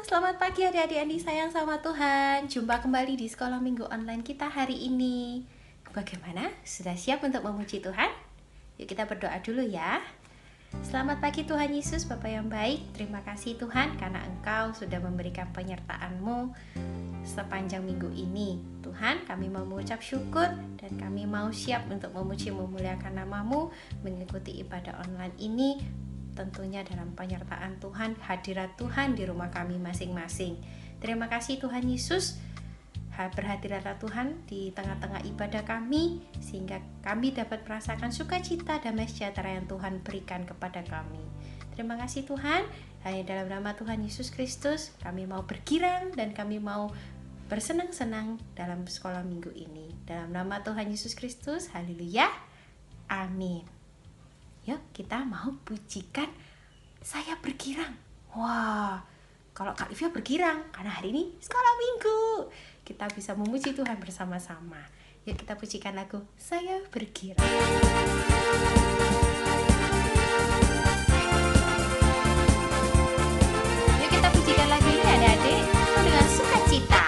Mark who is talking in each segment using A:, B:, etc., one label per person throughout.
A: Selamat pagi adik-adik yang disayang sama Tuhan. Jumpa kembali di sekolah minggu online kita hari ini. Bagaimana? Sudah siap untuk memuji Tuhan? Yuk kita berdoa dulu ya. Selamat pagi Tuhan Yesus, Bapa yang baik. Terima kasih Tuhan karena Engkau sudah memberikan penyertaan-Mu sepanjang minggu ini. Tuhan, kami mau mengucap syukur dan kami mau siap untuk memuji memuliakan nama-Mu, mengikuti ibadah online ini. Tentunya dalam penyertaan Tuhan, hadirat Tuhan di rumah kami masing-masing. Terima kasih Tuhan Yesus. Berhadiratlah Tuhan di tengah-tengah ibadah kami, sehingga kami dapat merasakan sukacita damai sejahtera yang Tuhan berikan kepada kami. Terima kasih Tuhan. Hanya dalam nama Tuhan Yesus Kristus kami mau bergirang dan kami mau bersenang-senang dalam sekolah minggu ini. Dalam nama Tuhan Yesus Kristus, haleluya, amin. Yuk kita mau pujikan Saya Bergirang. Wah, kalau Kak Livia bergirang karena hari ini sekolah minggu. Kita bisa memuji Tuhan bersama-sama. Yuk kita pujikan lagu Saya Bergirang. Yuk kita pujikan lagu ini adik-adik dengan sukacita.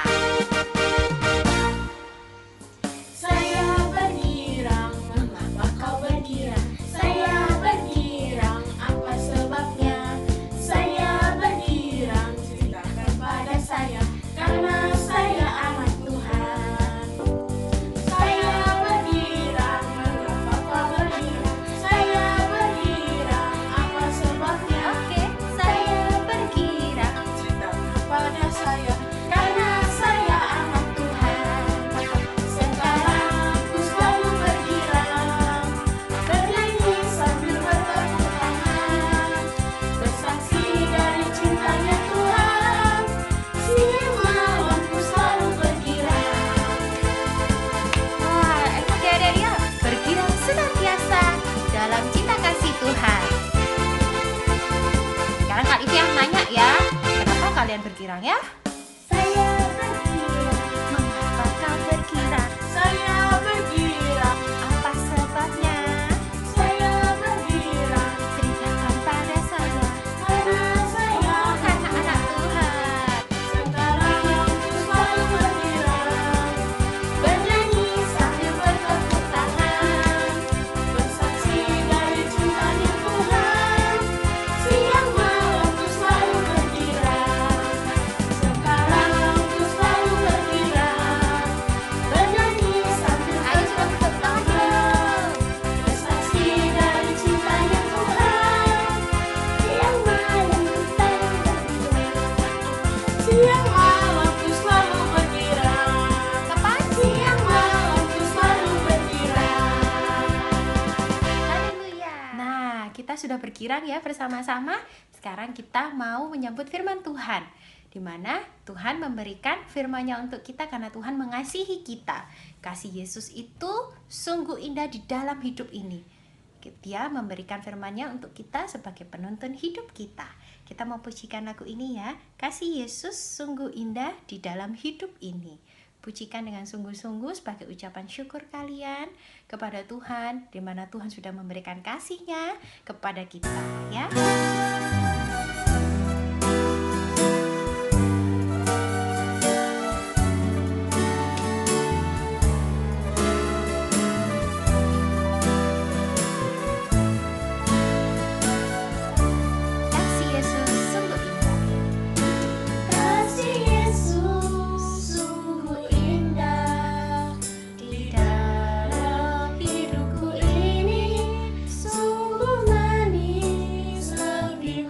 A: Kalian bergirang ya?
B: Saya bergirang.
A: Mengapa kau bergirang?
B: Saya bergirang.
A: Apa sebabnya?
B: Saya bergirang.
A: Ceritakan pada saya.
B: Karena saya
A: karena anak Tuhan.
B: Sekarang aku selalu bergirang, bernyanyi sambil bertepuk tangan, bersaksi dari cintanya Tuhan. Siang malam ku selalu bergirang.
A: Sudah bergirang ya bersama-sama. Sekarang kita mau menyambut firman Tuhan, di mana Tuhan memberikan firman-Nya untuk kita karena Tuhan mengasihi kita. Kasih Yesus itu sungguh indah di dalam hidup ini. Dia memberikan firman-Nya untuk kita sebagai penuntun hidup kita. Kita mau pujikan lagu ini ya. Kasih Yesus sungguh indah di dalam hidup ini. Pujikan dengan sungguh-sungguh sebagai ucapan syukur kalian kepada Tuhan, di mana Tuhan sudah memberikan kasih-Nya kepada kita ya.
B: Sungguh manis lebih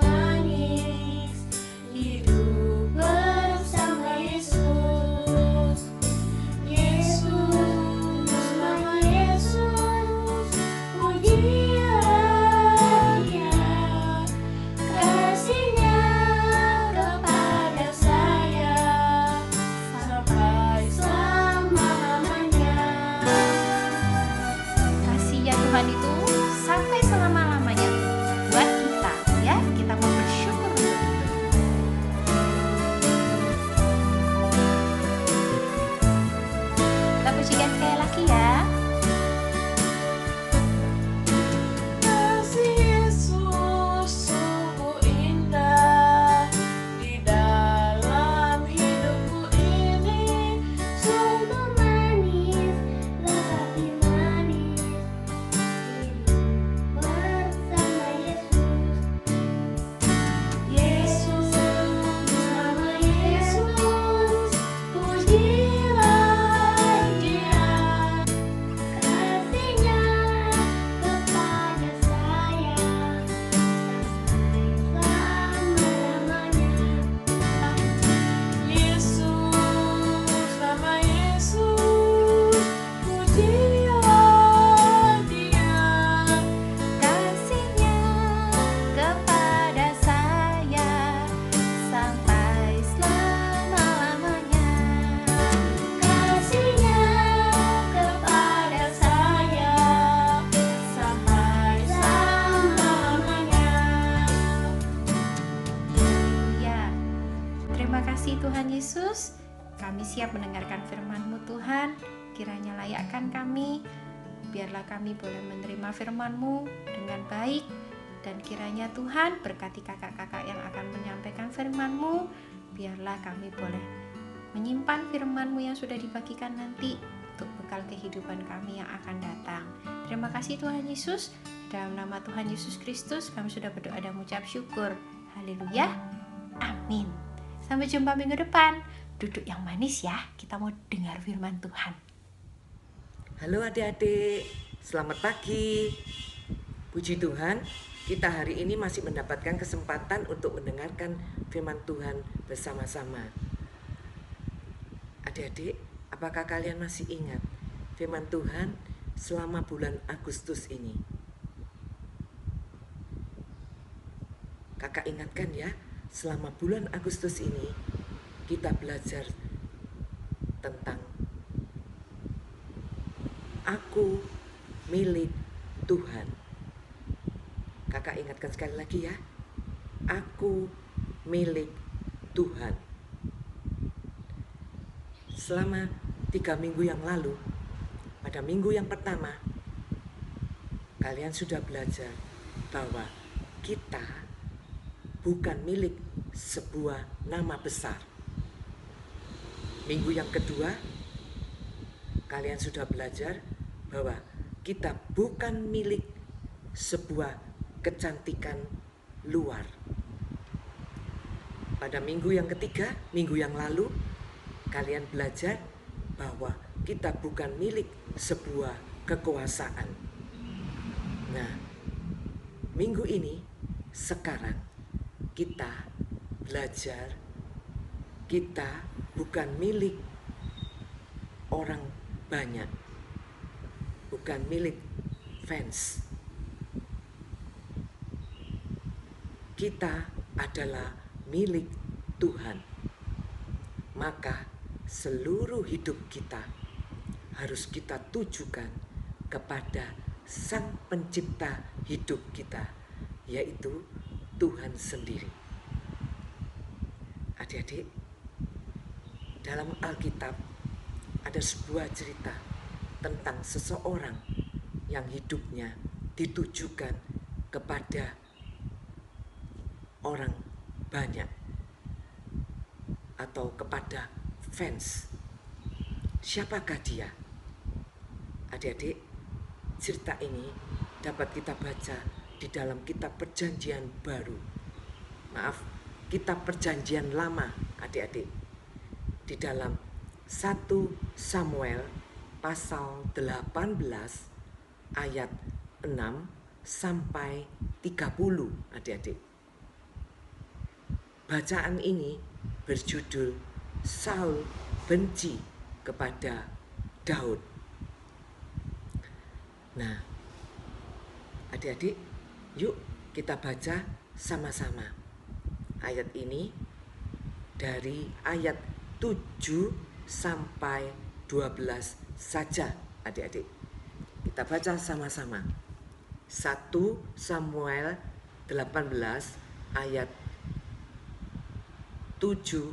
A: Yesus, kami siap mendengarkan firman-Mu Tuhan. Kiranya layakkan kami, biarlah kami boleh menerima firman-Mu dengan baik. Dan kiranya Tuhan berkati kakak-kakak yang akan menyampaikan firman-Mu. Biarlah kami boleh menyimpan firman-Mu yang sudah dibagikan nanti untuk bekal kehidupan kami yang akan datang. Terima kasih Tuhan Yesus. Dalam nama Tuhan Yesus Kristus kami sudah berdoa dan mengucap syukur. Haleluya. Amin. Sampai jumpa minggu depan. Duduk yang manis ya. Kita mau dengar firman Tuhan.
C: Halo adik-adik, selamat pagi. Puji Tuhan, kita hari ini masih mendapatkan kesempatan untuk mendengarkan firman Tuhan bersama-sama. Adik-adik, apakah kalian masih ingat firman Tuhan selama bulan Agustus ini? Kakak ingatkan ya, selama bulan Agustus ini kita belajar tentang aku milik Tuhan. Kakak ingatkan sekali lagi ya. Aku milik Tuhan. Selama 3 minggu yang lalu, pada minggu yang pertama, kalian sudah belajar bahwa kita bukan milik sebuah nama besar. Minggu yang kedua, kalian sudah belajar bahwa kita bukan milik sebuah kecantikan luar. Pada minggu yang ketiga, minggu yang lalu, kalian belajar bahwa kita bukan milik sebuah kekuasaan. Nah, minggu ini, sekarang kita belajar kita bukan milik orang banyak, bukan milik fans. Kita adalah milik Tuhan. Maka seluruh hidup kita harus kita tujukan kepada Sang Pencipta hidup kita, yaitu Tuhan sendiri. Adik-adik, dalam Alkitab ada sebuah cerita tentang seseorang yang hidupnya ditujukan kepada orang banyak atau kepada fans. Siapakah dia? Adik-adik, cerita ini dapat kita baca di dalam kitab Perjanjian Baru. Maaf, kitab Perjanjian Lama, adik-adik. Di dalam 1 Samuel pasal 18 ayat 6 sampai 30, adik-adik. Bacaan ini berjudul Saul benci kepada Daud. Nah, adik-adik, yuk kita baca sama-sama ayat ini dari ayat 7 sampai 12 saja, adik-adik. Kita baca sama-sama. 1 Samuel 18 ayat 7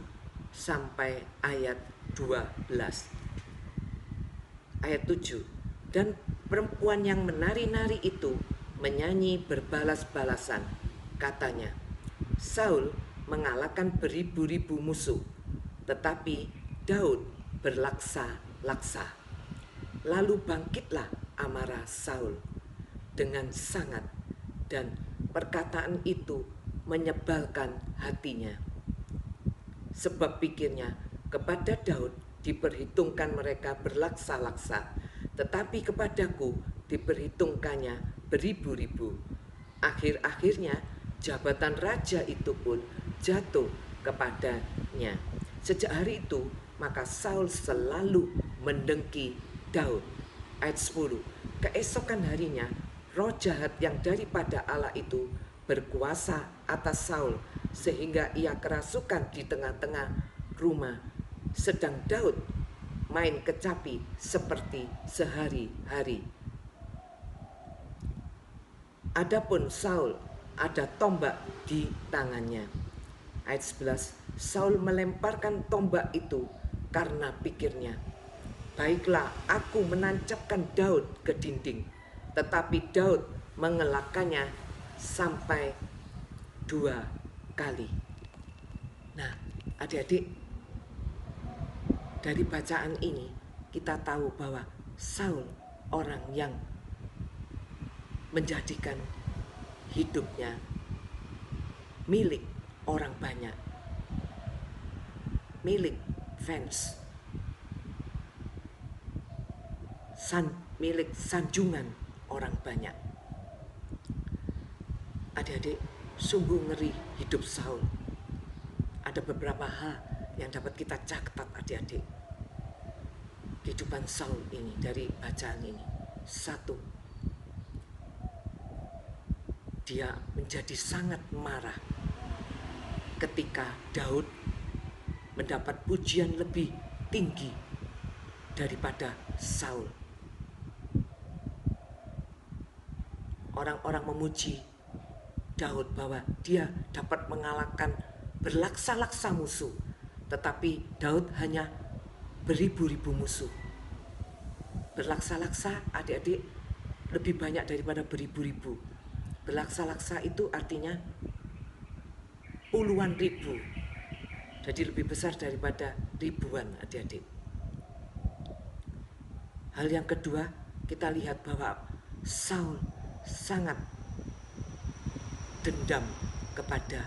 C: sampai ayat 12. Ayat 7. Dan perempuan yang menari-nari itu menyanyi berbalas-balasan. Katanya, Saul mengalahkan beribu-ribu musuh, tetapi Daud berlaksa-laksa. Lalu bangkitlah amarah Saul dengan sangat, dan perkataan itu menyebalkan hatinya. Sebab pikirnya, kepada Daud diperhitungkan mereka berlaksa-laksa, tetapi kepadaku diperhitungkannya beribu-ribu. Akhir-akhirnya jabatan raja itu pun jatuh kepadanya. Sejak hari itu, maka Saul selalu mendengki Daud. Ayat 10. Keesokan harinya, roh jahat yang daripada Allah itu berkuasa atas Saul, sehingga ia kerasukan di tengah-tengah rumah. Sedang Daud main kecapi seperti sehari-hari. Adapun Saul ada tombak di tangannya. Ayat 11. Saul melemparkan tombak itu karena pikirnya, baiklah aku menancapkan Daud ke dinding. Tetapi Daud mengelakkannya sampai 2 kali. Nah, adik-adik, dari bacaan ini kita tahu bahwa Saul orang yang menjadikan hidupnya milik orang banyak, milik fans, milik sanjungan orang banyak. Adik-adik, sungguh ngeri hidup Saul. Ada beberapa hal yang dapat kita catat adik-adik kehidupan Saul ini dari bacaan ini. 1, dia menjadi sangat marah ketika Daud mendapat pujian lebih tinggi daripada Saul. Orang-orang memuji Daud bahwa dia dapat mengalahkan berlaksa-laksa musuh, tetapi Daud hanya beribu-ribu musuh. Berlaksa-laksa adik-adik lebih banyak daripada beribu-ribu. Berlaksa-laksa itu artinya puluhan ribu, jadi lebih besar daripada ribuan adik-adik. Hal yang kedua, kita lihat bahwa Saul sangat dendam kepada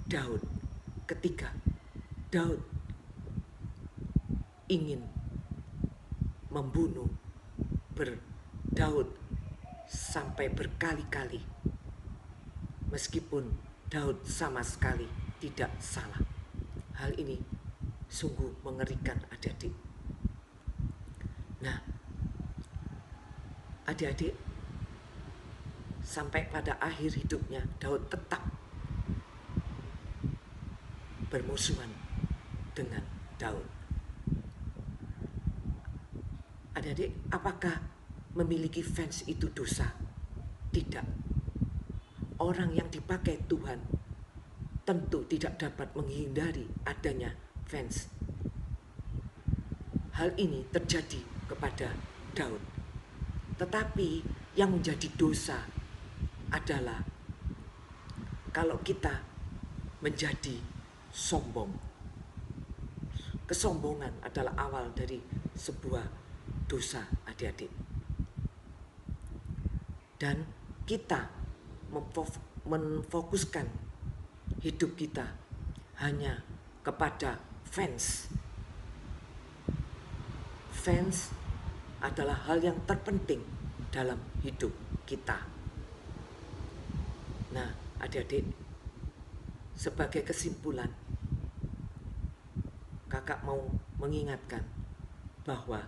C: Daud ketika Daud ingin membunuh Daud sampai berkali-kali, meskipun Daud sama sekali tidak salah. Hal ini sungguh mengerikan adik-adik. Nah, adik-adik, sampai pada akhir hidupnya Daud tetap bermusuhan dengan Daud. Adik-adik, apakah memiliki fans itu dosa? Tidak. Orang yang dipakai Tuhan tentu tidak dapat menghindari adanya fans. Hal ini terjadi kepada Daud. Tetapi yang menjadi dosa adalah kalau kita menjadi sombong. Kesombongan adalah awal dari sebuah dosa adik-adik. Dan kita memfokuskan hidup kita hanya kepada fans. Fans adalah hal yang terpenting dalam hidup kita. Nah, adik-adik, sebagai kesimpulan, kakak mau mengingatkan bahwa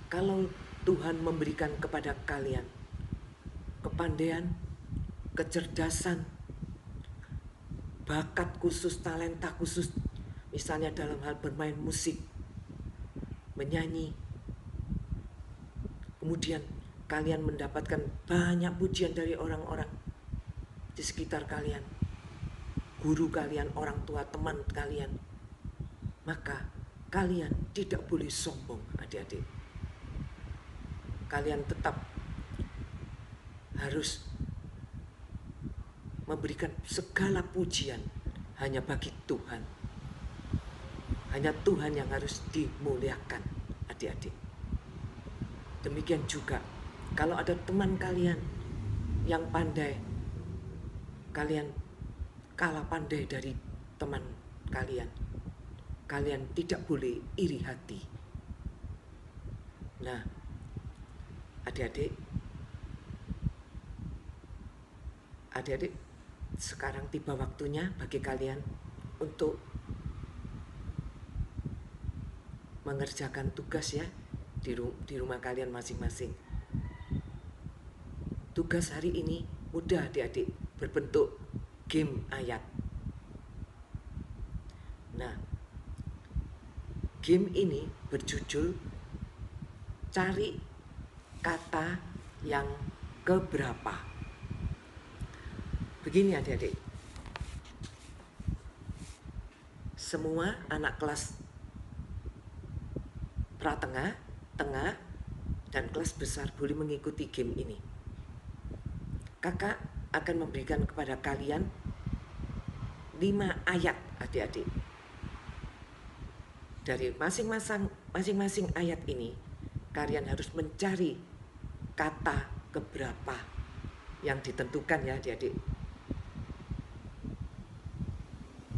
C: kalau Tuhan memberikan kepada kalian kepandaian, kecerdasan, bakat khusus, talenta khusus, misalnya dalam hal bermain musik, menyanyi, kemudian kalian mendapatkan banyak pujian dari orang-orang di sekitar kalian, guru kalian, orang tua, teman kalian, maka kalian tidak boleh sombong adik-adik. Kalian tetap harus memberikan segala pujian hanya bagi Tuhan. Hanya Tuhan yang harus dimuliakan adik-adik. Demikian juga kalau ada teman kalian yang pandai, kalian kalah pandai dari teman kalian, kalian tidak boleh iri hati. Nah, adik-adik, sekarang tiba waktunya bagi kalian untuk mengerjakan tugas ya di rumah kalian masing-masing. Tugas hari ini mudah adik-adik, berbentuk game ayat. Nah, game ini berjudul cari kata yang keberapa. Begini adik-adik, semua anak kelas pratengah, tengah, dan kelas besar boleh mengikuti game ini. Kakak akan memberikan kepada kalian 5 ayat adik-adik. Dari masing-masing ayat ini, kalian harus mencari kata keberapa yang ditentukan ya adik-adik.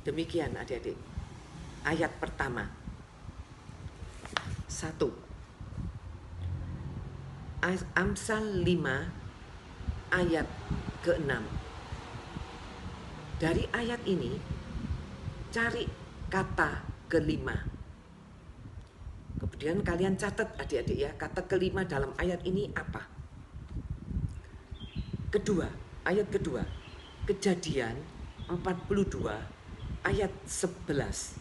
C: Demikian adik-adik. Ayat pertama. 1. Amsal 5 ayat ke-6. Dari ayat ini cari kata kelima. Kemudian kalian catat adik-adik ya, kata kelima dalam ayat ini apa? Ayat kedua. Kejadian 42 ayat 11.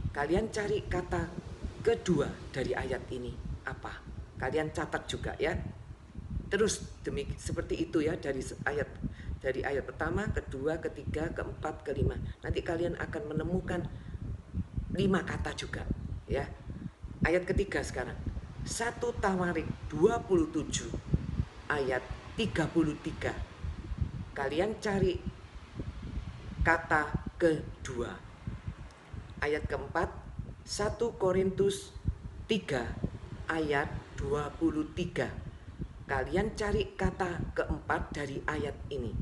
C: Kalian cari kata kedua dari ayat ini apa? Kalian catat juga ya. Terus seperti itu ya, dari ayat pertama, kedua, ketiga, keempat, kelima. Nanti kalian akan menemukan 5 kata juga ya. Ayat ketiga sekarang. 1 Tawarik 27 ayat 33. Kalian cari kata kedua. Ayat keempat, 1 Korintus 3 ayat 23. Kalian cari kata keempat dari ayat ini.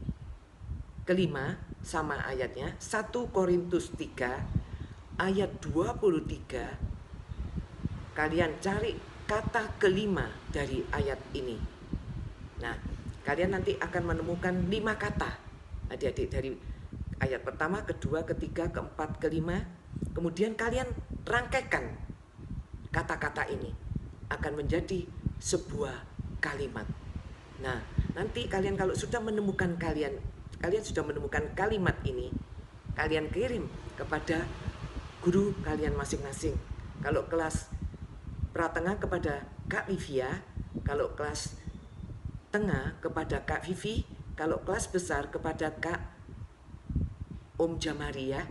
C: Kelima sama ayatnya, 1 Korintus 3 ayat 23. Kalian cari kata kelima dari ayat ini. Nah, kalian nanti akan menemukan 5 kata adik-adik dari ayat pertama, kedua, ketiga, keempat, kelima. Kemudian kalian rangkaikan kata-kata ini akan menjadi sebuah kalimat. Nah, nanti kalian kalau sudah menemukan kalian sudah menemukan kalimat ini, kalian kirim kepada guru kalian masing-masing. Kalau kelas pratengah kepada Kak Livia, kalau kelas tengah kepada Kak Vivi, kalau kelas besar kepada Kak Om Jamaria.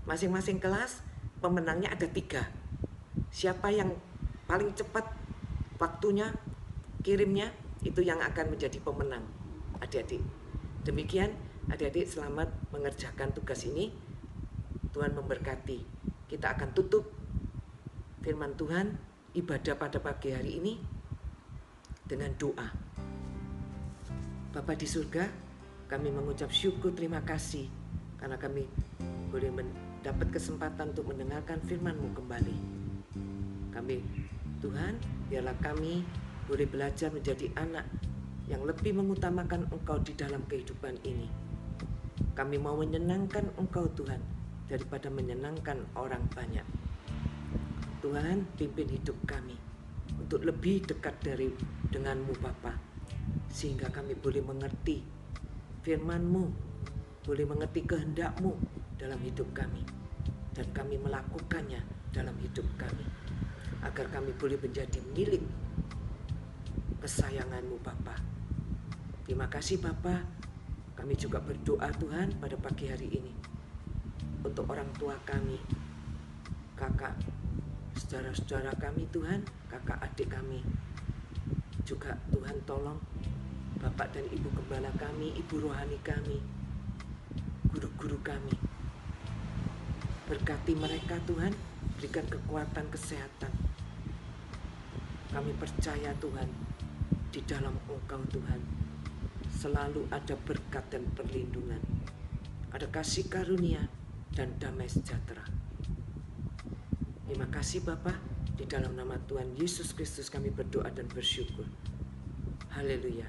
C: Masing-masing kelas pemenangnya ada 3. Siapa yang paling cepat waktunya kirimnya, itu yang akan menjadi pemenang adik-adik. Demikian adik-adik, selamat mengerjakan tugas ini. Tuhan memberkati. Kita akan tutup firman Tuhan ibadah pada pagi hari ini dengan doa. Bapa di surga, kami mengucap syukur terima kasih karena kami boleh mendapat kesempatan untuk mendengarkan firman-Mu kembali. Kami, Tuhan, biarlah kami boleh belajar menjadi anak yang lebih mengutamakan Engkau di dalam kehidupan ini. Kami mau menyenangkan Engkau Tuhan daripada menyenangkan orang banyak. Tuhan, pimpin hidup kami untuk lebih dekat dengan-Mu Bapa, sehingga kami boleh mengerti firman-Mu, boleh mengerti kehendak-Mu dalam hidup kami, dan kami melakukannya dalam hidup kami, agar kami boleh menjadi milik kesayangan-Mu Bapa. Terima kasih Bapa. Kami juga berdoa Tuhan pada pagi hari ini untuk orang tua kami, kakak, saudara-saudara kami Tuhan, kakak adik kami. Juga Tuhan tolong Bapak dan Ibu Gembala kami, Ibu Rohani kami, guru-guru kami. Berkati mereka Tuhan, berikan kekuatan kesehatan. Kami percaya Tuhan, di dalam Engkau Tuhan selalu ada berkat dan perlindungan, ada kasih karunia dan damai sejahtera. Terima kasih Bapa, di dalam nama Tuhan Yesus Kristus kami berdoa dan bersyukur. Haleluya.